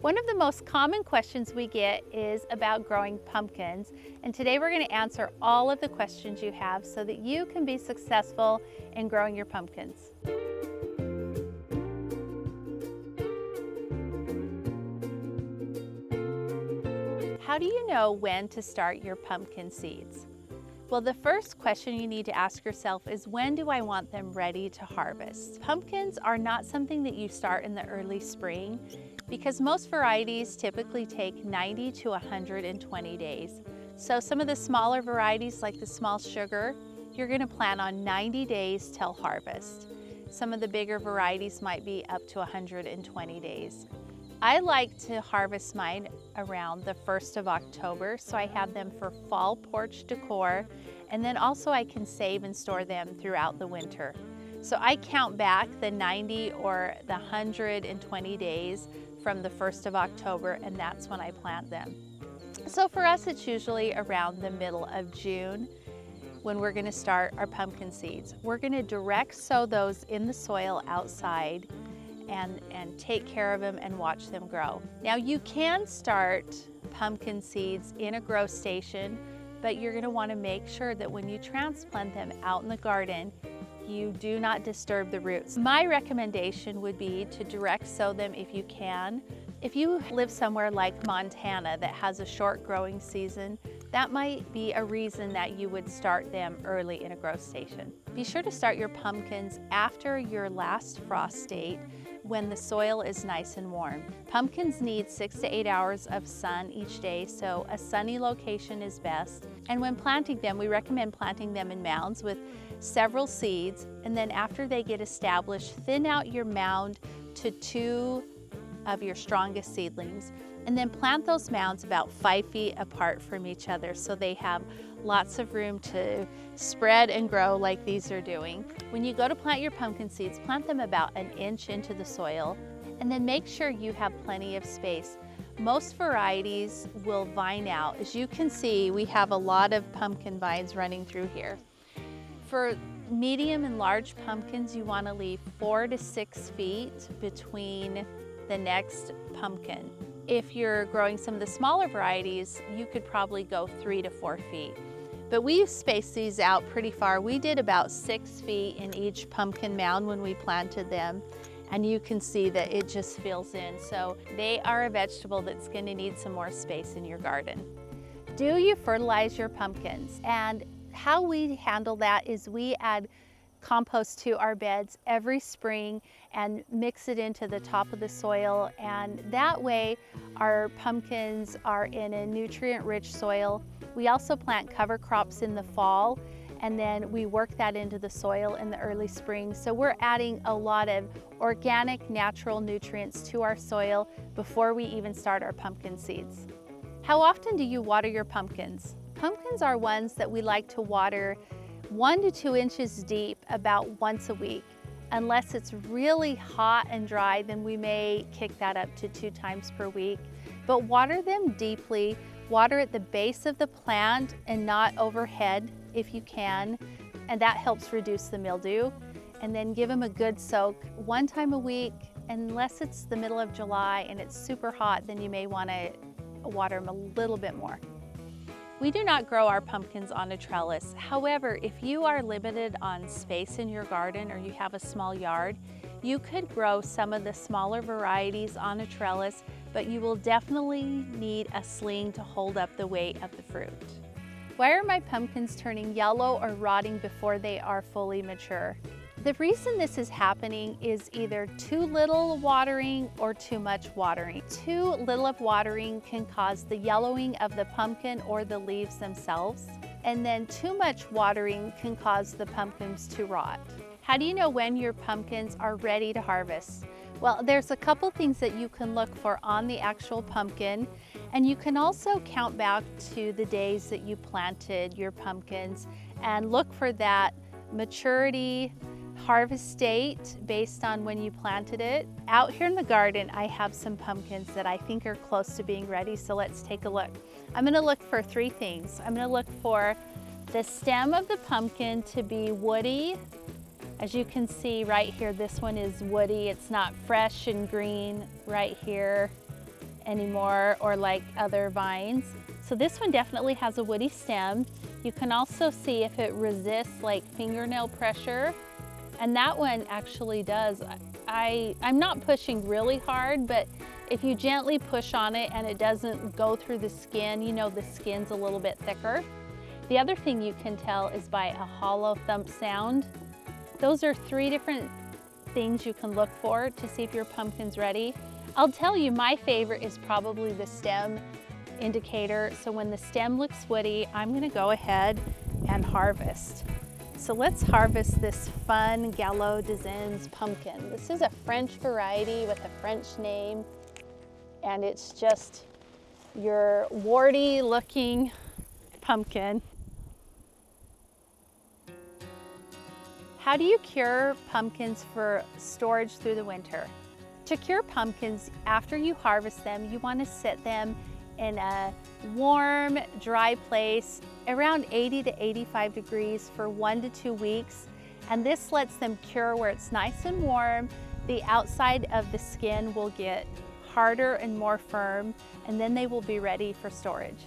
One of the most common questions we get is about growing pumpkins, and today we're going to answer all of the questions you have so that you can be successful in growing your pumpkins. How do you know when to start your pumpkin seeds? Well, the first question you need to ask yourself is, when do I want them ready to harvest? Pumpkins are not something that you start in the early spring because most varieties typically take 90 to 120 days. So some of the smaller varieties like the small sugar, you're going to plan on 90 days till harvest. Some of the bigger varieties might be up to 120 days. I like to harvest mine around the 1st of October, so I have them for fall porch decor, and then also I can save and store them throughout the winter. So I count back the 90 or the 120 days from the 1st of October, and that's when I plant them. So for us, it's usually around the middle of June when we're gonna start our pumpkin seeds. We're gonna direct sow those in the soil outside and take care of them and watch them grow. Now you can start pumpkin seeds in a grow station, but you're going to want to make sure that when you transplant them out in the garden, you do not disturb the roots. My recommendation would be to direct sow them if you can. If you live somewhere like Montana that has a short growing season, that might be a reason that you would start them early in a grow station. Be sure to start your pumpkins after your last frost date, when the soil is nice and warm. Pumpkins need 6 to 8 hours of sun each day, so a sunny location is best. And when planting them, we recommend planting them in mounds with several seeds, and then after they get established, thin out your mound to 2 of your strongest seedlings, and then plant those mounds about 5 feet apart from each other so they have lots of room to spread and grow like these are doing. When you go to plant your pumpkin seeds, plant them about 1 inch into the soil, and then make sure you have plenty of space. Most varieties will vine out. As you can see, we have a lot of pumpkin vines running through here. For medium and large pumpkins, you want to leave 4 to 6 feet between the next pumpkin. If you're growing some of the smaller varieties, you could probably go 3 to 4 feet. But we spaced these out pretty far. We did about 6 feet in each pumpkin mound when we planted them, and you can see that it just fills in. So they are a vegetable that's going to need some more space in your garden. Do you fertilize your pumpkins? And how we handle that is we add compost to our beds every spring and mix it into the top of the soil, and that way our pumpkins are in a nutrient-rich soil. We also plant cover crops in the fall, and then we work that into the soil in the early spring. So we're adding a lot of organic, natural nutrients to our soil before we even start our pumpkin seeds. How often do you water your pumpkins? Pumpkins are ones that we like to water 1 to 2 inches deep about once a week. Unless it's really hot and dry, then we may kick that up to 2 times per week. But water them deeply. Water at the base of the plant and not overhead if you can, and that helps reduce the mildew. And then give them a good soak 1 time a week. Unless it's the middle of July and it's super hot, then you may want to water them a little bit more. We do not grow our pumpkins on a trellis. However, if you are limited on space in your garden or you have a small yard, you could grow some of the smaller varieties on a trellis, but you will definitely need a sling to hold up the weight of the fruit. Why are my pumpkins turning yellow or rotting before they are fully mature? The reason this is happening is either too little watering or too much watering. Too little of watering can cause the yellowing of the pumpkin or the leaves themselves, and then too much watering can cause the pumpkins to rot. How do you know when your pumpkins are ready to harvest? Well, there's a couple things that you can look for on the actual pumpkin, and you can also count back to the days that you planted your pumpkins and look for that maturity, harvest date based on when you planted it. Out here in the garden, I have some pumpkins that I think are close to being ready, so let's take a look. I'm gonna look for 3 things. I'm gonna look for the stem of the pumpkin to be woody. As you can see right here, this one is woody. It's not fresh and green right here. anymore or like other vines. So this one definitely has a woody stem. You can also see if it resists like fingernail pressure, and that one actually does. I'm not pushing really hard, but if you gently push on it and it doesn't go through the skin, you know the skin's a little bit thicker. The other thing you can tell is by a hollow thump sound. Those are 3 different things you can look for to see if your pumpkin's ready. I'll tell you, my favorite is probably the stem indicator. So when the stem looks woody, I'm gonna go ahead and harvest. So let's harvest this fun Gallo d'Anzens pumpkin. This is a French variety with a French name, and it's just your warty looking pumpkin. How do you cure pumpkins for storage through the winter? To cure pumpkins, after you harvest them, you want to sit them in a warm, dry place around 80 to 85 degrees for 1 to 2 weeks. And this lets them cure where it's nice and warm. The outside of the skin will get harder and more firm, and then they will be ready for storage.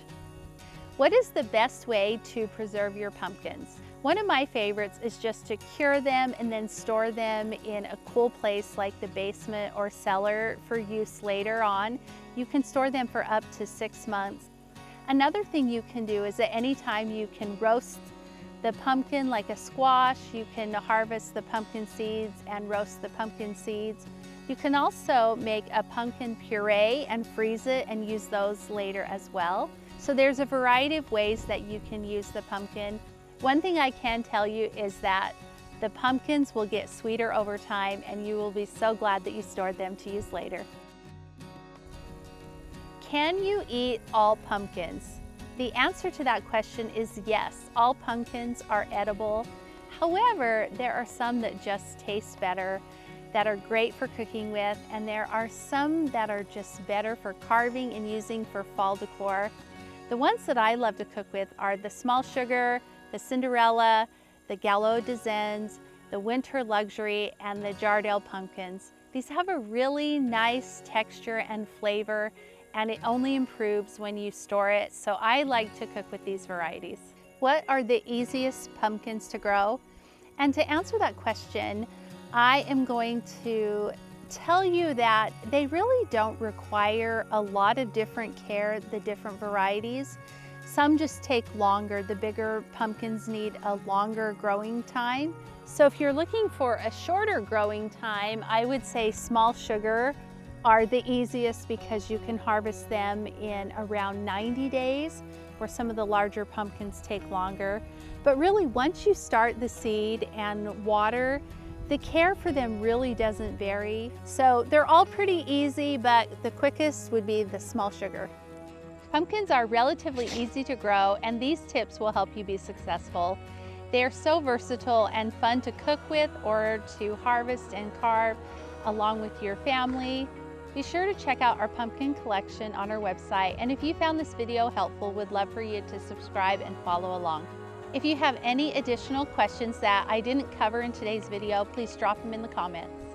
What is the best way to preserve your pumpkins? One of my favorites is just to cure them and then store them in a cool place like the basement or cellar for use later on. You can store them for up to 6 months. Another thing you can do is at any time you can roast the pumpkin like a squash. You can harvest the pumpkin seeds and roast the pumpkin seeds. You can also make a pumpkin puree and freeze it and use those later as well. So there's a variety of ways that you can use the pumpkin. One thing I can tell you is that the pumpkins will get sweeter over time, and you will be so glad that you stored them to use later. Can you eat all pumpkins? The answer to that question is yes, all pumpkins are edible. However, there are some that just taste better, that are great for cooking with, and there are some that are just better for carving and using for fall decor. The ones that I love to cook with are the small sugar, the Cinderella, the Gallo d'Anzens, the Winter Luxury, and the Jardel pumpkins. These have a really nice texture and flavor, and it only improves when you store it, so I like to cook with these varieties. What are the easiest pumpkins to grow? And to answer that question, I am going to tell you that they really don't require a lot of different care, the different varieties. Some just take longer. The bigger pumpkins need a longer growing time. So if you're looking for a shorter growing time, I would say small sugar are the easiest because you can harvest them in around 90 days, where some of the larger pumpkins take longer. But really, once you start the seed and water, the care for them really doesn't vary. So they're all pretty easy, but the quickest would be the small sugar. Pumpkins are relatively easy to grow, and these tips will help you be successful. They are so versatile and fun to cook with or to harvest and carve along with your family. Be sure to check out our pumpkin collection on our website, and if you found this video helpful, we'd love for you to subscribe and follow along. If you have any additional questions that I didn't cover in today's video, please drop them in the comments.